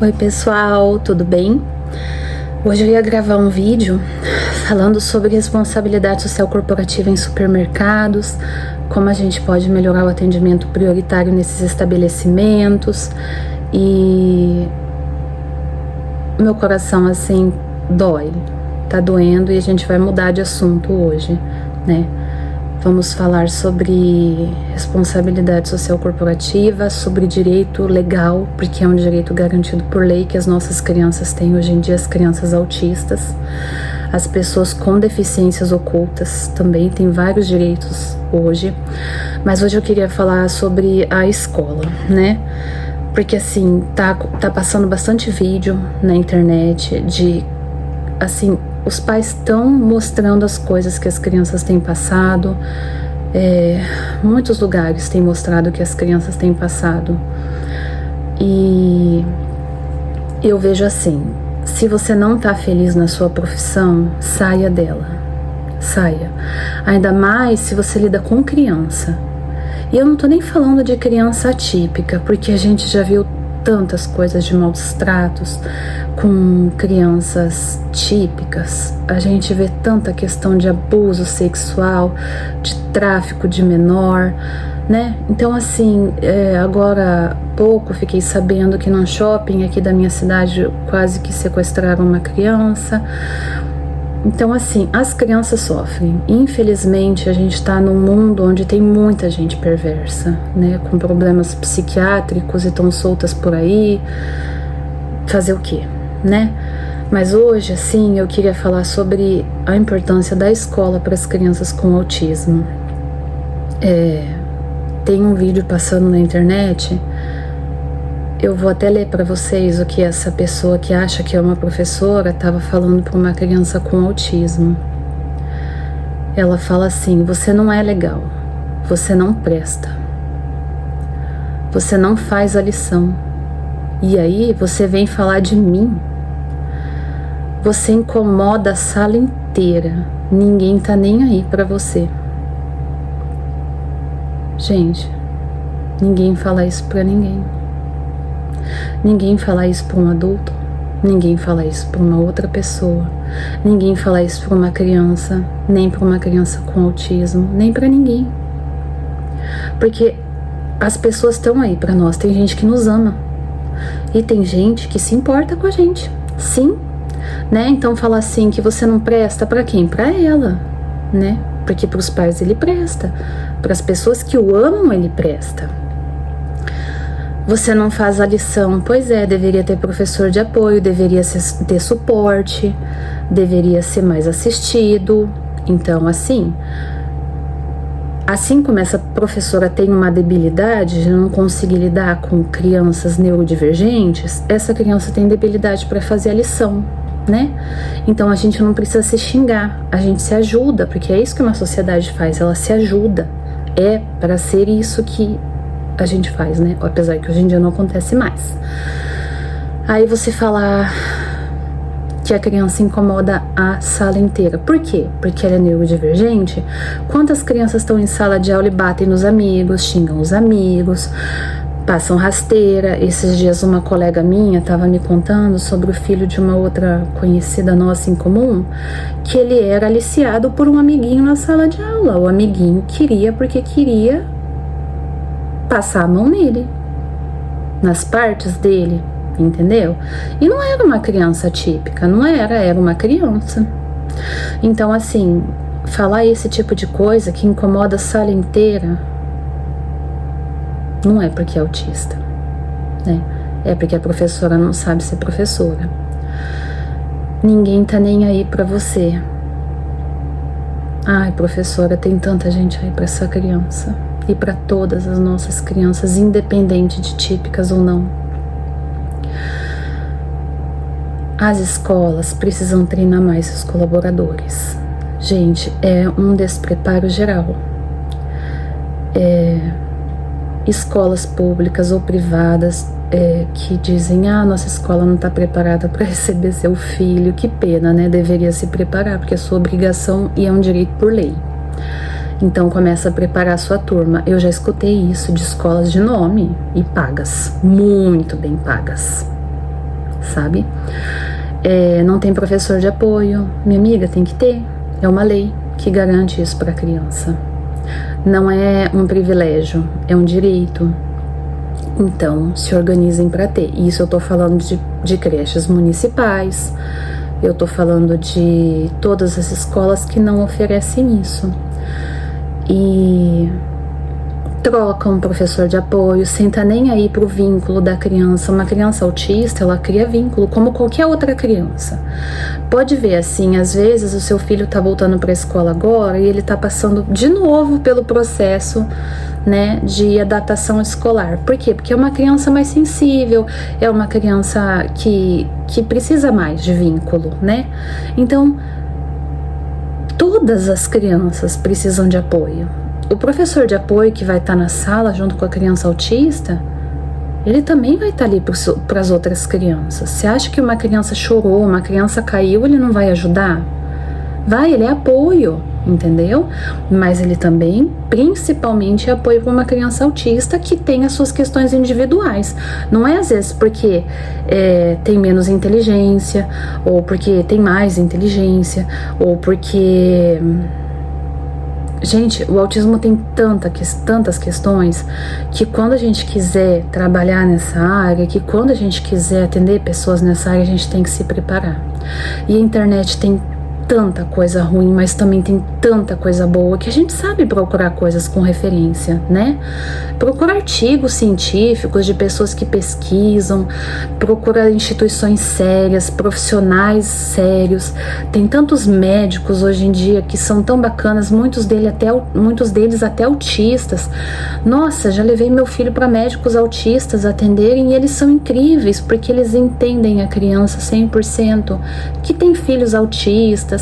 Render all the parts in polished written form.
Oi pessoal, tudo bem? Hoje eu ia gravar um vídeo falando sobre responsabilidade social corporativa em supermercados, como a gente pode melhorar o atendimento prioritário nesses estabelecimentos, e meu coração assim dói, tá doendo, e a gente vai mudar de assunto hoje, né? Vamos falar sobre responsabilidade social corporativa, sobre direito legal, porque é um direito garantido por lei que as nossas crianças têm hoje em dia, as crianças autistas, as pessoas com deficiências ocultas também têm vários direitos hoje. Mas hoje eu queria falar sobre a escola, né? Porque assim, tá passando bastante vídeo na internet de, assim, os pais estão mostrando as coisas que as crianças têm passado. Muitos lugares têm mostrado que as crianças têm passado. E eu vejo assim, se você não tá feliz na sua profissão, saia dela. Saia. Ainda mais se você lida com criança. E eu não tô nem falando de criança atípica, porque a gente já viu tantas coisas de maus tratos com crianças típicas. A gente vê tanta questão de abuso sexual, de tráfico de menor, né? Então assim, agora há pouco fiquei sabendo que num shopping aqui da minha cidade quase que sequestraram uma criança. Então assim, as crianças sofrem. Infelizmente a gente tá num mundo onde tem muita gente perversa, né? Com problemas psiquiátricos e tão soltas por aí. Fazer o quê, né? Mas hoje, assim, eu queria falar sobre a importância da escola para as crianças com autismo. Tem um vídeo passando na internet. Eu vou até ler para vocês o que essa pessoa que acha que é uma professora estava falando para uma criança com autismo. Ela fala assim: você não é legal, você não presta, você não faz a lição, e aí você vem falar de mim, você incomoda a sala inteira, ninguém tá nem aí para você. Gente, ninguém fala isso para ninguém. Ninguém fala isso para um adulto, ninguém fala isso para uma outra pessoa, ninguém fala isso para uma criança, nem para uma criança com autismo, nem para ninguém. Porque as pessoas estão aí para nós, tem gente que nos ama e tem gente que se importa com a gente, sim, né? Então falar assim que você não presta para quem? Para ela, né? Porque para os pais ele presta, para as pessoas que o amam ele presta. Você não faz a lição, pois é, deveria ter professor de apoio, deveria ter suporte, deveria ser mais assistido. Então, assim como essa professora tem uma debilidade de não conseguir lidar com crianças neurodivergentes, essa criança tem debilidade para fazer a lição, né? Então a gente não precisa se xingar, a gente se ajuda, porque é isso que uma sociedade faz, ela se ajuda. É para ser isso que a gente faz, né? Apesar que hoje em dia não acontece mais. Aí você falar que a criança incomoda a sala inteira. Por quê? Porque ela é neurodivergente? Quantas crianças estão em sala de aula e batem nos amigos, xingam os amigos, passam rasteira? Esses dias uma colega minha estava me contando sobre o filho de uma outra conhecida nossa em comum, que ele era aliciado por um amiguinho na sala de aula. O amiguinho queria porque queria passar a mão nele, nas partes dele, entendeu? E não era uma criança típica, não era uma criança. Então assim, falar esse tipo de coisa que incomoda a sala inteira, não é porque é autista, né? É porque a professora não sabe ser professora. Ninguém tá nem aí pra você. Ai, professora, tem tanta gente aí pra essa criança. E para todas as nossas crianças, independente de típicas ou não. As escolas precisam treinar mais seus colaboradores. Gente, é um despreparo geral. Escolas públicas ou privadas que dizem: nossa escola não está preparada para receber seu filho. Que pena, né? Deveria se preparar, porque é sua obrigação e é um direito por lei. Então começa a preparar a sua turma. Eu já escutei isso de escolas de nome e pagas, muito bem pagas. sabe? Não tem professor de apoio. Minha amiga, tem que ter. É uma lei que garante isso para a criança. Não é um privilégio, é um direito. Então, se organizem para ter. Isso eu tô falando de creches municipais, eu tô falando de todas as escolas que não oferecem isso. E troca um professor de apoio, sem tá nem aí pro vínculo da criança. Uma criança autista, ela cria vínculo como qualquer outra criança. Pode ver assim, às vezes o seu filho tá voltando pra escola agora e ele tá passando de novo pelo processo, né, de adaptação escolar. Por quê? Porque é uma criança mais sensível, é uma criança que precisa mais de vínculo, né? Então, todas as crianças precisam de apoio. O professor de apoio que vai estar na sala junto com a criança autista, ele também vai estar ali para as outras crianças. Você acha que uma criança chorou, uma criança caiu, ele não vai ajudar? Vai, ele é apoio, entendeu? Mas ele também, principalmente, é apoio para uma criança autista que tem as suas questões individuais. Não é às vezes porque tem menos inteligência, ou porque tem mais inteligência, ou porque... Gente, o autismo tem tantas questões que quando a gente quiser trabalhar nessa área, que quando a gente quiser atender pessoas nessa área, a gente tem que se preparar. E a internet tem tanta coisa ruim, mas também tem tanta coisa boa que a gente sabe procurar coisas com referência, né? Procura artigos científicos de pessoas que pesquisam, procura instituições sérias, profissionais sérios. Tem tantos médicos hoje em dia que são tão bacanas, muitos deles até autistas. Nossa, já levei meu filho para médicos autistas atenderem e eles são incríveis, porque eles entendem a criança 100%, que tem filhos autistas.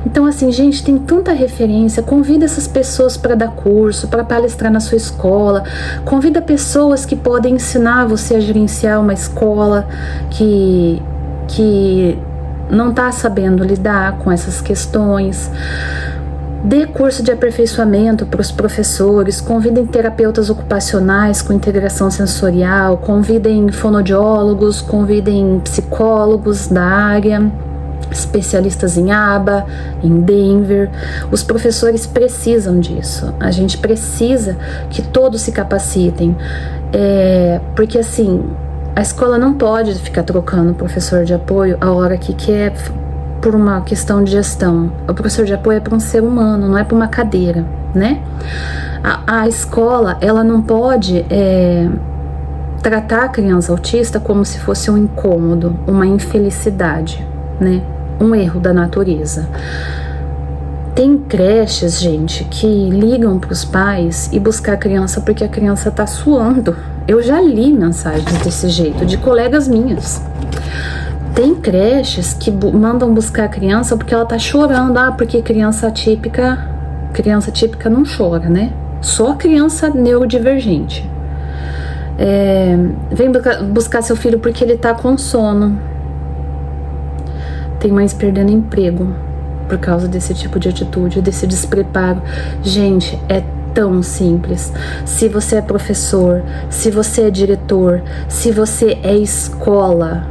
Então assim, gente, tem tanta referência. Convida essas pessoas para dar curso, para palestrar na sua escola. Convida pessoas que podem ensinar você a gerenciar uma escola que não está sabendo lidar com essas questões. Dê curso de aperfeiçoamento para os professores, convidem terapeutas ocupacionais com integração sensorial, convidem fonoaudiólogos, convidem psicólogos da área, especialistas em aba, em Denver. Os professores precisam disso. A gente precisa que todos se capacitem, porque assim, a escola não pode ficar trocando professor de apoio a hora que quer por uma questão de gestão. O professor de apoio é para um ser humano, não é para uma cadeira, né? A escola, ela não pode tratar a criança autista como se fosse um incômodo, uma infelicidade, né? Um erro da natureza. Tem creches, gente, que ligam para os pais e buscar a criança porque a criança tá suando. Eu já li mensagens desse jeito de colegas minhas. Tem creches que mandam buscar a criança porque ela tá chorando. Porque criança típica não chora, né? Só criança neurodivergente. Vem buscar seu filho porque ele tá com sono. Tem mães perdendo emprego por causa desse tipo de atitude, desse despreparo. Gente, é tão simples. Se você é professor, se você é diretor, se você é escola,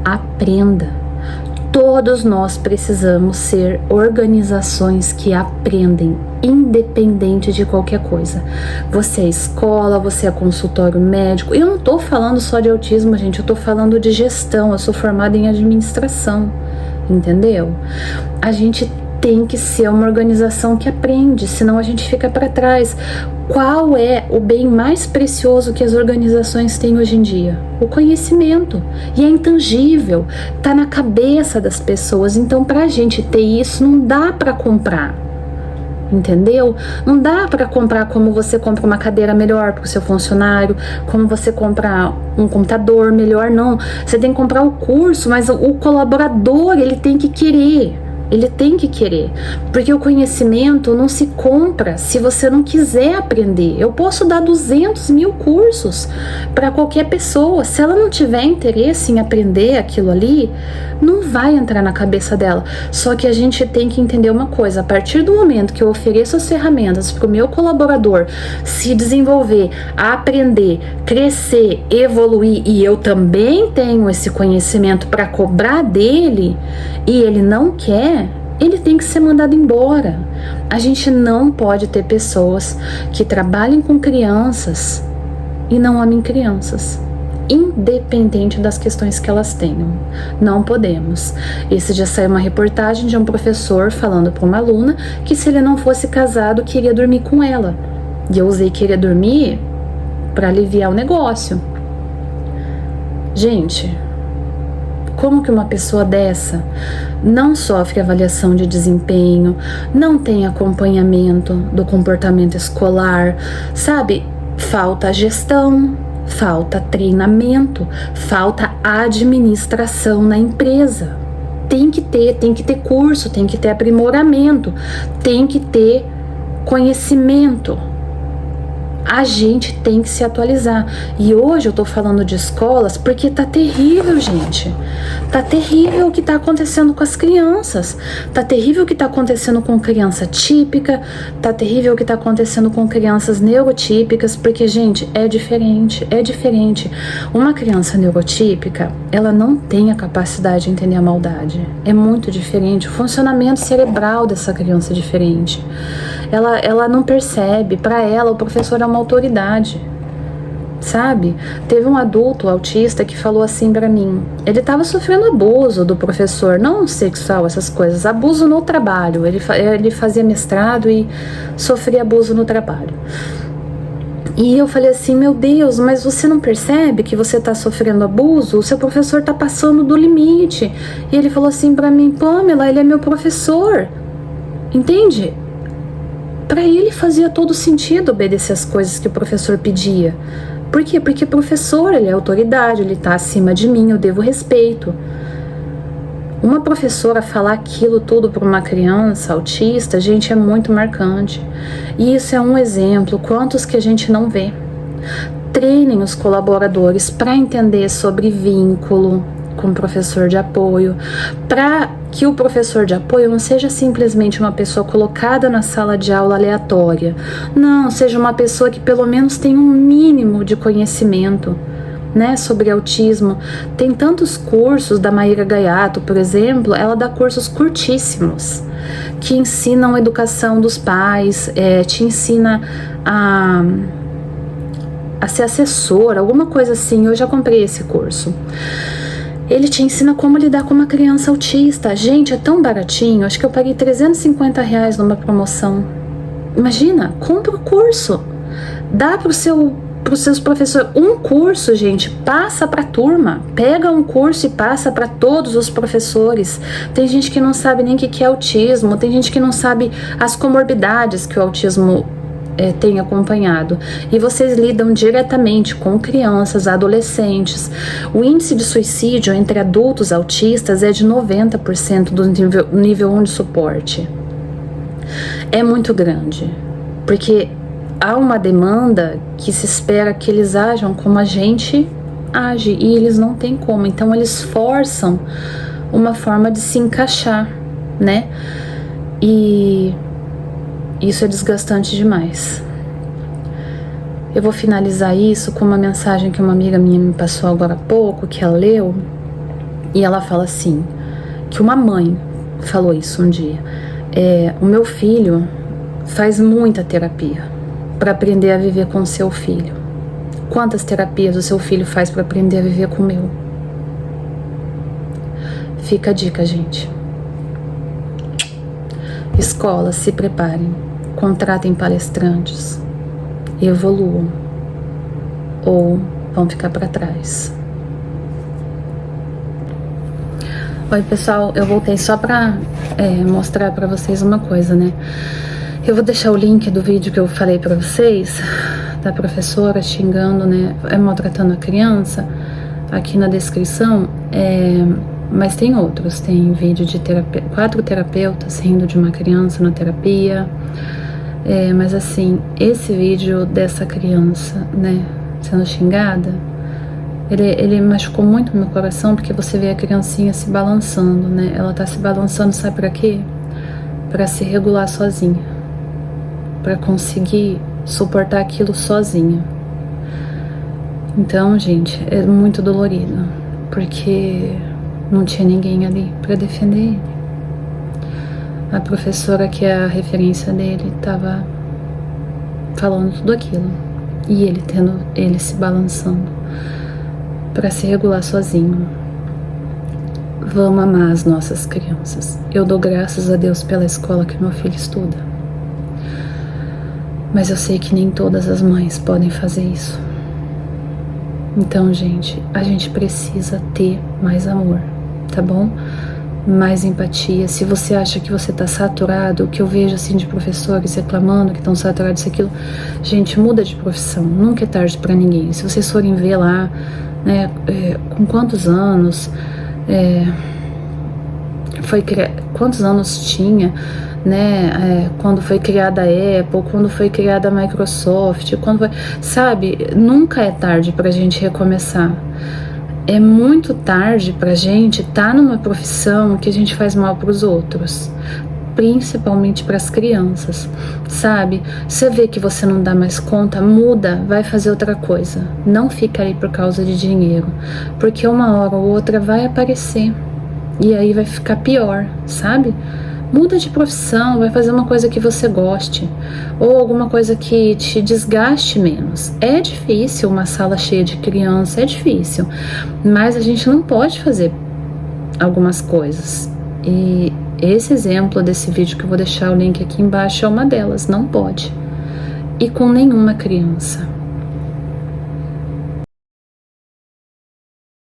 aprenda. Todos nós precisamos ser organizações que aprendem, independente de qualquer coisa. Você é escola, você é consultório médico. Eu não tô falando só de autismo, gente, eu tô falando de gestão. Eu sou formada em administração, entendeu? A gente tem que ser uma organização que aprende, senão a gente fica para trás. Qual é o bem mais precioso que as organizações têm hoje em dia? O conhecimento. E é intangível, tá na cabeça das pessoas. Então, pra gente ter isso, não dá para comprar. Entendeu? Não dá para comprar como você compra uma cadeira melhor para o seu funcionário, como você compra um computador melhor, não. Você tem que comprar o curso, mas o colaborador, ele tem que querer. Ele tem que querer, porque o conhecimento não se compra se você não quiser aprender. Eu posso dar 200 mil cursos para qualquer pessoa. Se ela não tiver interesse em aprender aquilo ali, não vai entrar na cabeça dela. Só que a gente tem que entender uma coisa: a partir do momento que eu ofereço as ferramentas para o meu colaborador se desenvolver, aprender, crescer, evoluir, e eu também tenho esse conhecimento para cobrar dele, e ele não quer, ele tem que ser mandado embora. A gente não pode ter pessoas que trabalhem com crianças e não amem crianças, independente das questões que elas tenham. Não podemos. Esse dia saiu uma reportagem de um professor falando para uma aluna que se ele não fosse casado, queria dormir com ela. E eu usei querer dormir para aliviar o negócio. Gente, como que uma pessoa dessa não sofre avaliação de desempenho, não tem acompanhamento do comportamento escolar, sabe? Falta gestão, falta treinamento, falta administração na empresa. Tem que ter curso, tem que ter aprimoramento, tem que ter conhecimento. A gente tem que se atualizar. E hoje eu tô falando de escolas porque tá terrível, gente. Tá terrível o que tá acontecendo com as crianças. Tá terrível o que tá acontecendo com criança típica. Tá terrível o que tá acontecendo com crianças neurotípicas. Porque, gente, é diferente. É diferente. Uma criança neurotípica, ela não tem a capacidade de entender a maldade. É muito diferente. O funcionamento cerebral dessa criança é diferente. Ela não percebe. Para ela, o professor é uma autoridade, sabe? Teve um adulto autista que falou assim pra mim. Ele tava sofrendo abuso do professor, não sexual, essas coisas, abuso no trabalho. Ele fazia mestrado e sofria abuso no trabalho. E eu falei assim: meu Deus, mas você não percebe que você tá sofrendo abuso? O seu professor tá passando do limite. E ele falou assim pra mim: Pamela, ele é meu professor, entende? Para ele fazia todo sentido obedecer as coisas que o professor pedia. Por quê? Porque professor, ele é autoridade, ele está acima de mim, eu devo respeito. Uma professora falar aquilo tudo para uma criança autista, gente, é muito marcante. E isso é um exemplo, quantos que a gente não vê. Treinem os colaboradores para entender sobre vínculo com o professor de apoio, para que o professor de apoio não seja simplesmente uma pessoa colocada na sala de aula aleatória. Não, seja uma pessoa que pelo menos tenha um mínimo de conhecimento, né, sobre autismo. Tem tantos cursos da Maíra Gaiato, por exemplo, ela dá cursos curtíssimos, que ensinam a educação dos pais, te ensina a ser assessor, alguma coisa assim. Eu já comprei esse curso. Ele te ensina como lidar com uma criança autista. Gente, é tão baratinho. Acho que eu paguei R$350 numa promoção. Imagina, compra o curso. Dá para os seus professores um curso, gente. Passa para a turma. Pega um curso e passa para todos os professores. Tem gente que não sabe nem o que é autismo. Tem gente que não sabe as comorbidades que o autismo tem acompanhado. E vocês lidam diretamente com crianças, adolescentes. O índice de suicídio entre adultos autistas é de 90% do nível 1 de suporte. É muito grande, porque há uma demanda que se espera que eles ajam como a gente age, e eles não têm como. Então eles forçam uma forma de se encaixar, né? E isso é desgastante demais. Eu vou finalizar isso com uma mensagem que uma amiga minha me passou agora há pouco, que ela leu, e ela fala assim, que uma mãe falou isso um dia: o meu filho faz muita terapia para aprender a viver com o seu filho. Quantas terapias o seu filho faz para aprender a viver com o meu? Fica a dica, gente. Escolas, se preparem, contratem palestrantes, evoluam, ou vão ficar para trás. Oi, pessoal, eu voltei só para mostrar para vocês uma coisa, né? Eu vou deixar o link do vídeo que eu falei para vocês, da professora xingando, né, maltratando a criança, aqui na descrição. Mas tem outros, tem vídeo de 4 terapeutas rindo de uma criança na terapia. Mas assim, esse vídeo dessa criança, né, sendo xingada, ele machucou muito meu coração, porque você vê a criancinha se balançando, né? Ela tá se balançando, sabe pra quê? Pra se regular sozinha, pra conseguir suportar aquilo sozinha. Então, gente, é muito dolorido, porque não tinha ninguém ali pra defender ele. A professora, que é a referência dele, tava falando tudo aquilo, e ele se balançando para se regular sozinho. Vamos amar as nossas crianças. Eu dou graças a Deus pela escola que meu filho estuda, mas eu sei que nem todas as mães podem fazer isso. Então, gente, a gente precisa ter mais amor, tá bom? Mais empatia. Se você acha que você tá saturado, o que eu vejo assim de professores reclamando que estão saturados isso, aquilo, gente, muda de profissão. Nunca é tarde para ninguém. Se vocês forem ver lá, né, com quantos anos quantos anos tinha, né, quando foi criada a Apple, quando foi criada a Microsoft, sabe, nunca é tarde pra gente recomeçar. É muito tarde pra gente estar numa profissão que a gente faz mal pros outros, principalmente para as crianças, sabe? Você vê que você não dá mais conta, muda, vai fazer outra coisa. Não fica aí por causa de dinheiro, porque uma hora ou outra vai aparecer e aí vai ficar pior, sabe? Muda de profissão, vai fazer uma coisa que você goste, ou alguma coisa que te desgaste menos. É difícil uma sala cheia de criança, é difícil, mas a gente não pode fazer algumas coisas. E esse exemplo desse vídeo, que eu vou deixar o link aqui embaixo, é uma delas. Não pode. E com nenhuma criança.